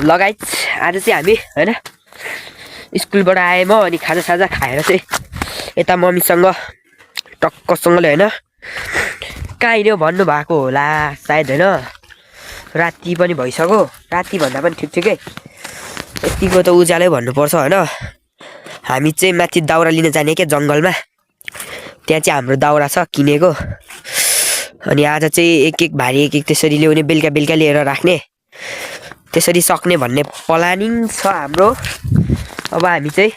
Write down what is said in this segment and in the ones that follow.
लगायत आज चाहिँ हामी हैन स्कुलबाट आए म अनि खाजा खाएर चाहिँ यता मम्मीसँग टक्कसँगले हैन कहाँ हिँड्यो भन्नु भएको होला सायद हैन राति पनि भइसक्यो राति भन्दा पनि ठिकै यतिको त उज्यालै भन्नुपर्छ हैन हामी चाहिँ माथि दाउरा लिन जाने के जंगलमा त्यहाँ चाहिँ हाम्रो दाउरा छ किनेको अनि आज चाहिँ एक भारी एक त्यसरी ल्याउने बेलुका लिएर राख्ने त्यसरी सक्ने भन्ने प्लानिङ छ हाम्रो अब हामी चाहिँ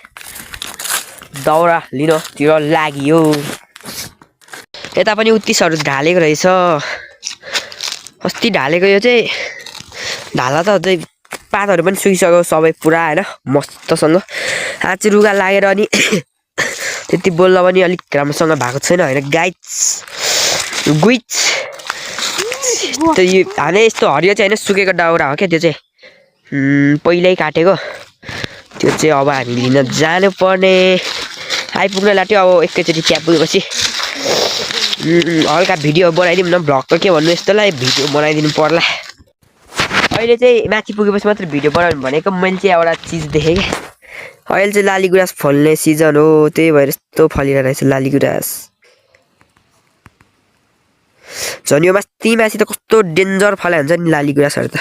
दाउरा लिनतिर लाग्यो यता पनि उत्तिसहरु ढालेको रहेछ अस्ति ढालेको यो चाहिँ ढाला त अझै पातहरु पनि सुकिसक्यो सबै पुरा हैन मस्तसँग आज चाहिँ रुगा लागेर अनि त्यति बोल्न पनि अलिक राम्रोसँग भएको छैन हैन गाइस गुइच त यो हाने यस्तो हरियो चाहिँ हैन सुकेको दाउरा हो के त्यो चाहिँ पहिल्यै काटेको त्यो चाहिँ अब हामी लिन जानु पर्ने आइपुग्न लाग्यो अब एकैचोटी त्यहाँ पुगेपछि हल्का भिडियो बनाइदिउँ न भ्लग त के भन्नु यस्तोलाई भिडियो बनाइदिनु पर्ला अहिले चाहिँ माथि पुगेपछि मात्र भिडियो बनाउनु भनेको मैले चाहिँ एउटा चीज देखेँ के अहिले चाहिँ लाली गुराँस फल्ने सिजन हो त्यही भएर यस्तो फलिरहेको रहेछ लाली गुराँस झन् यो माथि त कस्तो डेन्जर फलाइ हुन्छ नि लाली गुराँसहरु त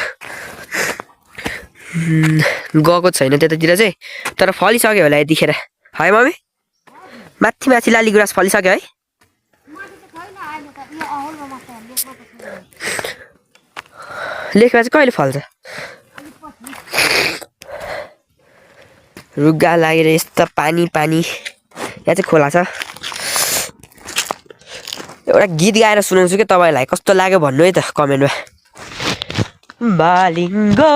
गएको छैन त्यतातिर चाहिँ तर फलिसक्यो होला यतिखेर है मम्मी माथि लाली गुराँस फलिसक्यो है लेखमा चाहिँ कहिले फल्छ रुगा लागेर यस्तो पानी यहाँ चाहिँ खोला छ एउटा गीत गाएर सुनाउँछु के तपाईलाई कस्तो लाग्यो भन्नु है त कमेन्टमा बालिङ्गो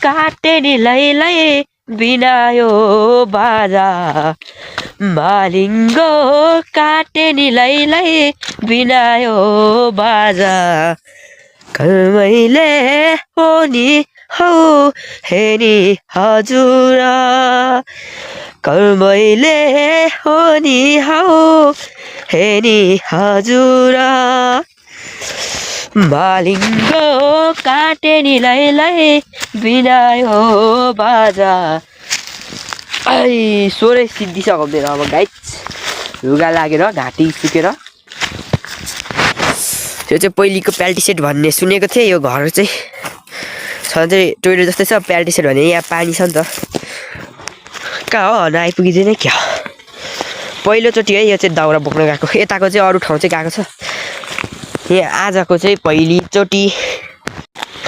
काटे नि लैलै बिनायो बाजा बालिङ्गो काटे नि लैलै बिनायो बाजा कलमैले हो नि हौ हे नि हजुर कलमैले हो नि हौ हे नि हजुर बालिङ्गो काटे नि लैलै बिनायो बाजा आई स्वरै सिद्धिसक्यो मेरो अब गाइस रुगा लागेर घाँटी सुकेर त्यो चाहिँ पहिलेको प्याल्टी सेट भन्ने सुनेको थिएँ यो घर चाहिँ सधैँ टोइलेट जस्तै छ प्याल्टी सेट भने यहाँ पानी छ नि त कहाँ हो हन आइपुगिँदैन क्या पहिलोचोटि है यो चाहिँ दाउरा बोक्न गएको यताको चाहिँ अरू ठाउँ चाहिँ गएको छ यहाँ आजको चाहिँ पहिलोचोटि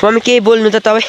मम्मी के बोल्नु त तपाईँ